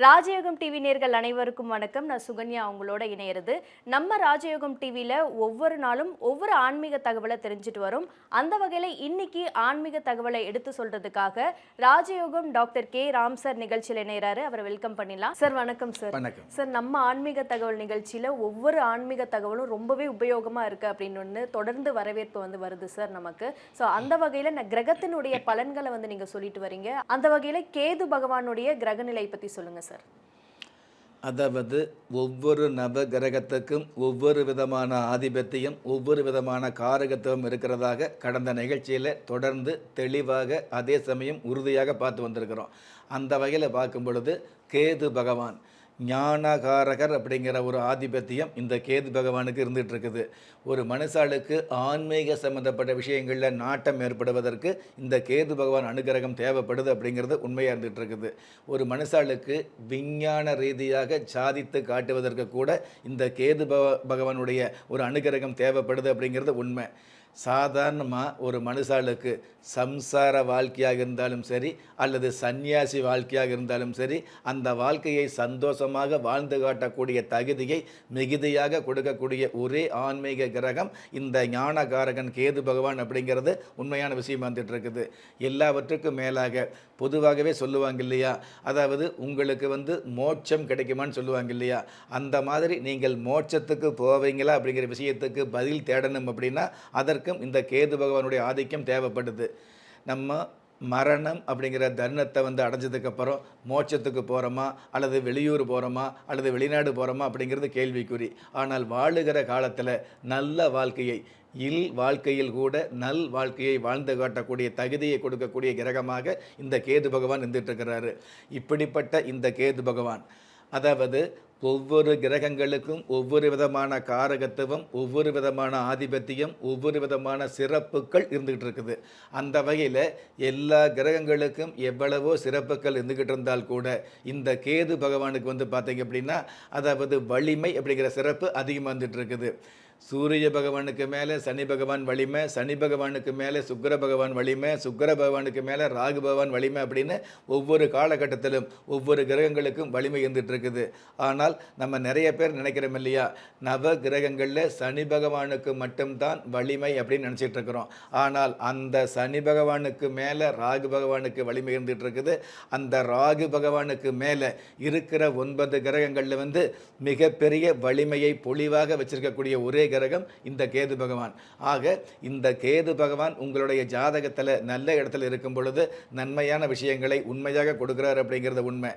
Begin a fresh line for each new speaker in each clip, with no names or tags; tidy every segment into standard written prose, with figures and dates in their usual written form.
ராஜயோகம் டிவி நேர்கள் அனைவருக்கும் வணக்கம். நான் சுகன்யா உங்களோட இணையிறது. நம்ம ராஜயோகம் டிவியில் ஒவ்வொரு நாளும் ஒவ்வொரு ஆன்மீக தகவலை தெரிஞ்சுட்டு வரும். அந்த வகையில் இன்னைக்கு ஆன்மீக தகவலை எடுத்து சொல்றதுக்காக ராஜயோகம் டாக்டர் கே ராம் சார் நிகழ்ச்சியில் இணைகிறாரு. அவரை வெல்கம் பண்ணிடலாம். சார் வணக்கம் சார்.
வணக்கம்
சார். நம்ம ஆன்மீக தகவல் நிகழ்ச்சியில் ஒவ்வொரு ஆன்மீக தகவலும் ரொம்பவே உபயோகமாக இருக்குது அப்படின்னு தொடர்ந்து வரவேற்பு வருது சார் நமக்கு. ஸோ அந்த வகையில் கிரகத்தினுடைய பலன்களை நீங்கள் சொல்லிட்டு வரீங்க. அந்த வகையில் கேது பகவானுடைய கிரகநிலை பற்றி சொல்லுங்கள் சார்.
அதாவது ஒவ்வொரு நவ கிரகத்துக்கும் ஒவ்வொரு விதமான ஆதிபத்தியம், ஒவ்வொரு விதமான காரகத்துவம் இருக்கிறதாக கடந்த நிகழ்ச்சியில் தொடர்ந்து தெளிவாக அதே சமயம் உறுதியாக பார்த்து வந்திருக்கிறோம். அந்த வகையில் பார்க்கும் பொழுது கேது பகவான் ஞானகாரகர் அப்படிங்கிற ஒரு ஆதிபத்தியம் இந்த கேது பகவானுக்கு இருந்துகிட்டு இருக்குது. ஒரு மனுஷாளுக்கு ஆன்மீக சம்மந்தப்பட்ட விஷயங்களில் நாட்டம் ஏற்படுவதற்கு இந்த கேது பகவான் அனுகிரகம் தேவைப்படுது அப்படிங்கிறது உண்மையாக இருந்துகிட்டு இருக்குது. ஒரு மனுஷாளுக்கு விஞ்ஞான ரீதியாக சாதித்து காட்டுவதற்கு கூட இந்த கேது பகவானுடைய ஒரு அனுகிரகம் தேவைப்படுது அப்படிங்கிறது உண்மை. சாதாரணமாக ஒரு மனுஷாளுக்கு சம்சார வாழ்க்கையாக இருந்தாலும் சரி அல்லது சந்நியாசி வாழ்க்கையாக இருந்தாலும் சரி, அந்த வாழ்க்கையை சந்தோஷமாக வாழ்ந்து காட்டக்கூடிய தகுதியை மிகுதியாக கொடுக்கக்கூடிய ஒரே ஆன்மீக கிரகம் இந்த ஞானகாரகன் கேது பகவான் அப்படிங்கிறது உண்மையான விஷயம் வந்துட்டு இருக்குது. எல்லாவற்றுக்கும் மேலாக பொதுவாகவே சொல்லுவாங்க இல்லையா, அதாவது உங்களுக்கு மோட்சம் கிடைக்குமான்னு சொல்லுவாங்க இல்லையா, அந்த மாதிரி நீங்கள் மோட்சத்துக்கு போவீங்களா அப்படிங்கிற விஷயத்துக்கு பதில் தேடணும் அப்படின்னா அதற்கும் இந்த கேது பகவானுடைய ஆதிக்கம் தேவைப்படுது. நம்ம மரணம் அப்படிங்கிற தருணத்தை அடைஞ்சதுக்கப்புறம் மோட்சத்துக்கு போகிறோமா அல்லது வெளியூர் போகிறோமா அல்லது வெளிநாடு போகிறோமா அப்படிங்கிறது கேள்விக்குறி. ஆனால் வாழுகிற காலத்தில் நல்ல வாழ்க்கையை, வாழ்க்கையில் கூட நல் வாழ்க்கையை வாழ்ந்து காட்டக்கூடிய தகுதியை கொடுக்கக்கூடிய கிரகமாக இந்த கேது பகவான் இருந்துட்டு இருக்கிறாரு. இப்படிப்பட்ட இந்த கேது பகவான், அதாவது ஒவ்வொரு கிரகங்களுக்கும் ஒவ்வொரு விதமான காரகத்துவம், ஒவ்வொரு விதமான ஆதிபத்தியம், ஒவ்வொரு விதமான சிறப்புகள் இருந்துகிட்டு இருக்குது. அந்த வகையில் எல்லா கிரகங்களுக்கும் எவ்வளவோ சிறப்புகள் இருந்துக்கிட்டு இருந்தால் கூட இந்த கேது பகவானுக்கு பார்த்தீங்க அப்படின்னா, அதாவது வலிமை அப்படிங்கிற சிறப்பு அதிகமாக வந்துட்டு இருக்குது. சூரிய பகவானுக்கு மேலே சனி பகவான் வலிமை, சனி பகவானுக்கு மேலே சுக்கிர பகவான் வலிமை, சுக்கிர பகவானுக்கு மேலே ராகு பகவான் வலிமை அப்படின்னு ஒவ்வொரு காலகட்டத்திலும் ஒவ்வொரு கிரகங்களுக்கும் வலிமை இருந்துட்டு இருக்குது. ஆனால் நம்ம நிறைய பேர் நினைக்கிறோம் இல்லையா, நவ கிரகங்களில் சனி பகவானுக்கு மட்டும்தான் வலிமை அப்படின்னு நினச்சிட்டு இருக்கிறோம். ஆனால் அந்த சனி பகவானுக்கு மேலே ராகு பகவானுக்கு வலிமை இருந்துட்டு இருக்குது. அந்த ராகு பகவானுக்கு மேலே இருக்கிற 9 கிரகங்களில் மிகப்பெரிய வலிமையை பொலிவாக வச்சிருக்கக்கூடிய ஒரே கிரகம் இந்த கேது பகவான். ஆக இந்த கேது பகவான் உங்களுடைய ஜாதகத்தில் நல்ல இடத்துல இருக்கும் பொழுது நன்மையான விஷயங்களை உண்மையாக கொடுக்குறார் அப்படிங்கிறது உண்மை.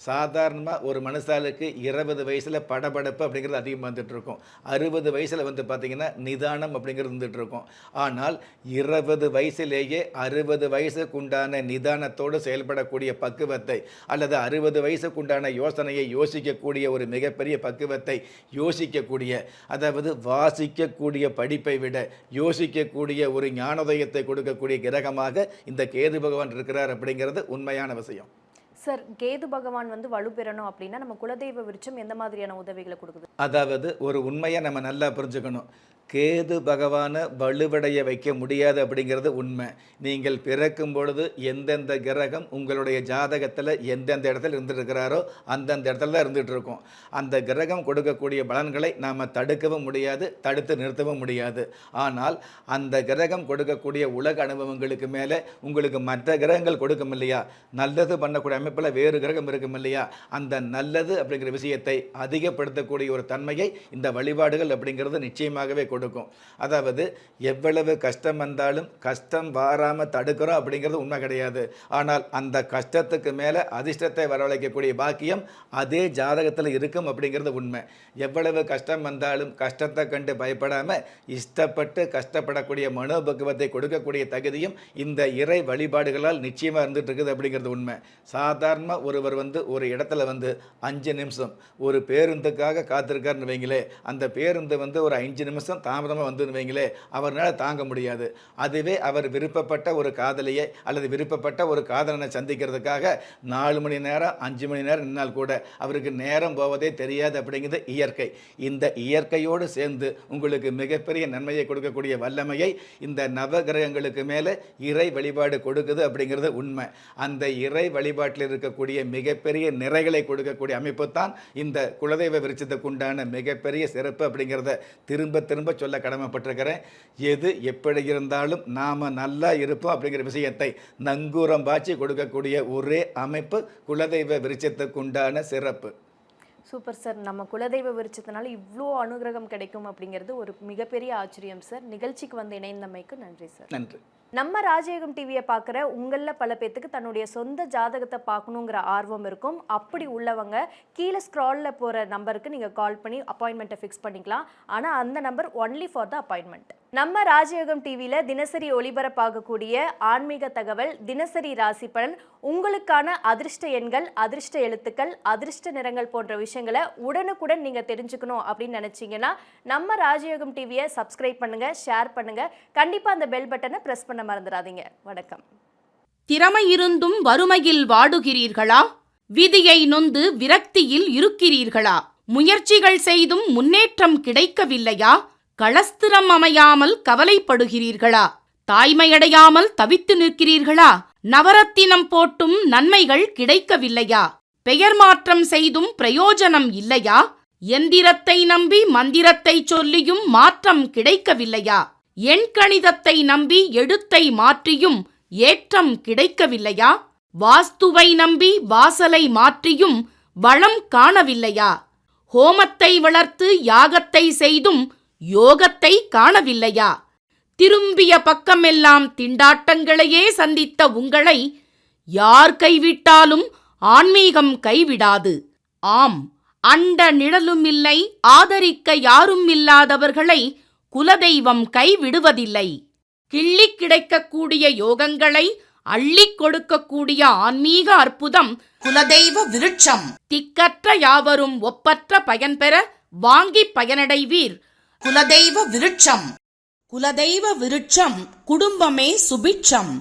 சாதாரணமாக ஒரு மனுஷாளுக்கு 20 வயசில் படபடப்பு அப்படிங்கிறது அதிகமாக வந்துட்டு இருக்கும். 60 வயசில் பார்த்திங்கன்னா நிதானம் அப்படிங்கிறது வந்துட்டு இருக்கும். ஆனால் 20 வயசுலேயே 60 வயசுக்குண்டான நிதானத்தோடு செயல்படக்கூடிய பக்குவத்தை அல்லது 60 வயசுக்குண்டான யோசனையை யோசிக்கக்கூடிய ஒரு மிகப்பெரிய பக்குவத்தை யோசிக்கக்கூடிய, அதாவது வாசிக்கக்கூடிய படிப்பை விட யோசிக்கக்கூடிய ஒரு ஞானோதயத்தை கொடுக்கக்கூடிய கிரகமாக இந்த கேது பகவான் இருக்கிறார் அப்படிங்கிறது உண்மையான விஷயம்.
சார், கேது பகவான் வலுப்பெறணும் அப்படின்னா நம்ம குலதெய்வ விருட்சம் எந்த மாதிரியான உதவிகளை கொடுக்குது?
அதாவது ஒரு உண்மையை நம்ம நல்லா புரிஞ்சுக்கணும். கேது பகவானை வலுவடைய வைக்க முடியாது அப்படிங்கிறது உண்மை. நீங்கள் பிறக்கும் பொழுது எந்தெந்த கிரகம் உங்களுடைய ஜாதகத்தில் எந்தெந்த இடத்துல இருந்துருக்கிறாரோ அந்தந்த இடத்துல தான் இருந்துகிட்டு இருக்கும். அந்த கிரகம் கொடுக்கக்கூடிய பலன்களை நாம் தடுக்கவும் முடியாது, தடுத்து நிறுத்தவும் முடியாது. ஆனால் அந்த கிரகம் கொடுக்கக்கூடிய உலக அனுபவங்களுக்கு மேலே உங்களுக்கு மற்ற கிரகங்கள் கொடுக்கும் இல்லையா, நல்லது பண்ணக்கூடிய அமைப்பில் வேறு கிரகம் இருக்கும் இல்லையா, அந்த நல்லது அப்படிங்கிற விஷயத்தை அதிகப்படுத்தக்கூடிய ஒரு தன்மையை இந்த வழிபாடுகள் அப்படிங்கிறது நிச்சயமாகவே கொடுக்கும். அதாவது எவ்வளவு கஷ்டம் வந்தாலும் கஷ்டம் வாராமல் தடுக்கிறோம் அப்படிங்கிறது உண்மை கிடையாது. ஆனால் அந்த கஷ்டத்துக்கு மேலே அதிர்ஷ்டத்தை வரவழைக்கக்கூடிய பாக்கியம் அதே ஜாதகத்தில் இருக்கும் அப்படிங்கிறது உண்மை. எவ்வளவு கஷ்டம் வந்தாலும் கஷ்டத்தை கண்டு பயப்படாமல் இஷ்டப்பட்டு கஷ்டப்படக்கூடிய மனோபக்குவத்தை கொடுக்கக்கூடிய தகுதியும் இந்த இறை வழிபாடுகளால் நிச்சயமாக இருந்துட்டு இருக்குது அப்படிங்கிறது உண்மை. சாதாரண ஒருவர் ஒரு இடத்துல 5 நிமிஷம் ஒரு பேருந்துக்காக காத்திருக்காருன்னு வைங்களே, அந்த பேருந்து ஒரு 5 நிமிஷம் தாமதமாக வந்துன்னு வைங்களே, அவரால் தாங்க முடியாது. அதுவே அவர் விருப்பப்பட்ட ஒரு காதலியை அல்லது விருப்பப்பட்ட ஒரு காதலனை சந்திக்கிறதுக்காக 4 மணி நேரம் 5 மணி நேரம் நின்னால் கூட அவருக்கு நேரம் போவதே தெரியாது. அப்படிங்கிறது இயற்கை. இந்த இயற்கையோடு சேர்ந்து உங்களுக்கு மிகப்பெரிய நன்மையை கொடுக்கக்கூடிய வல்லமையை இந்த நவகிரகங்களுக்கு மேலே இறை வழிபாடு கொடுக்குது அப்படிங்கிறது உண்மை. அந்த இறை வழிபாட்டில் இருக்கக்கூடிய மிகப்பெரிய நிறைகளை கொடுக்கக்கூடிய அமைப்பு தான் இந்த குலதெய்வ விருட்சத்துக்கு உண்டான மிகப்பெரிய சிறப்பு அப்படிங்கிறத திரும்ப திரும்ப சொல்ல கடமைப்பட்டிருக்கிறேன். எது எப்படி இருந்தாலும் நாம் நல்லா இருப்போம் அப்படிங்கிற விஷயத்தை நங்கூரம் பாய்ச்சி கொடுக்கக்கூடிய ஒரே அமைப்பு குலதெய்வ விருட்சத்துக்கு உண்டான சிறப்பு.
Super sir. நம்ம குலதெய்வ விருட்சத்தினால இவ்வளோ அனுகிரகம் கிடைக்கும் அப்படிங்கிறது ஒரு மிகப்பெரிய ஆச்சரியம் சார். நிகழ்ச்சிக்கு வந்து இணைந்தமைக்கு நன்றி சார்.
நன்றி.
நம்ம ராஜயோகம் டிவியை பார்க்குற உங்களில் பல பேத்துக்கு தன்னுடைய சொந்த ஜாதகத்தை பார்க்கணுங்கிற ஆர்வம் இருக்கும். அப்படி உள்ளவங்க கீழே ஸ்க்ராலில் போகிற நம்பருக்கு நீங்கள் கால் பண்ணி அப்பாயின்மெண்ட்டை ஃபிக்ஸ் பண்ணிக்கலாம். ஆனால் அந்த number only for the appointment. நம்ம ராஜயோகம் டிவியில் தினசரி ஒளிபரப்பாகக்கூடிய ஆன்மீக தகவல், தினசரி ராசி பலன், உங்களுக்கான அதிர்ஷ்ட எண்கள், அதிர்ஷ்ட எழுத்துக்கள், அதிர்ஷ்ட நிறங்கள் போன்ற விஷயங்களை உடனுக்குடன் நீங்கள் தெரிஞ்சுக்கணும் அப்படின்னு நினச்சிங்கன்னா நம்ம ராஜயோகம் டிவியை சப்ஸ்கிரைப் பண்ணுங்கள், ஷேர் பண்ணுங்கள். கண்டிப்பாக அந்த பெல் பட்டனை ப்ரெஸ் பண்ண மறந்துடாதீங்க. வணக்கம்.
திறமை இருந்தும் வறுமையில் வாடுகிறீர்களா? விதியை நொந்து விரக்தியில் இருக்கிறீர்களா? முயற்சிகள் செய்தும் முன்னேற்றம் கிடைக்கவில்லையா? களஸ்திரம் அமையாமல் கவலைப்படுகிறீர்களா? தாய்மையடையாமல் தவித்து நிற்கிறீர்களா? நவரத்தினம் போட்டும் நன்மைகள் கிடைக்கவில்லையா? பெயர் மாற்றம் செய்தும் பிரயோஜனம் இல்லையா? எந்திரத்தை நம்பி மந்திரத்தை சொல்லியும் மாற்றம் கிடைக்கவில்லையா? எண்கணிதத்தை நம்பி எழுத்தை மாற்றியும் ஏற்றம் கிடைக்கவில்லையா? வாஸ்துவை நம்பி வாசலை மாற்றியும் வளம் காணவில்லையா? ஹோமத்தை வளர்த்து யாகத்தை செய்தும் யோகத்தை காணவில்லையா? திரும்பிய பக்கமெல்லாம் திண்டாட்டங்களையே சந்தித்த உங்களை யார் கைவிட்டாலும் ஆன்மீகம் கைவிடாது. ஆம், அண்ட நிழலுமில்லை, ஆதரிக்க யாரும் இல்லாதவர்களை குலதெய்வம் கைவிடுவதில்லை. கிள்ளிக் கிடைக்கக்கூடிய யோகங்களை அள்ளிக் கொடுக்கக்கூடிய ஆன்மீக அற்புதம் குலதெய்வ விருட்சம். திக்கற்ற யாவரும் ஒப்பற்ற பயன்பெற வாங்கி பயனடைவீர். குலதெய்வ விருட்சம். குலதெய்வ விருட்சம், குடும்பமே சுபிட்சம்.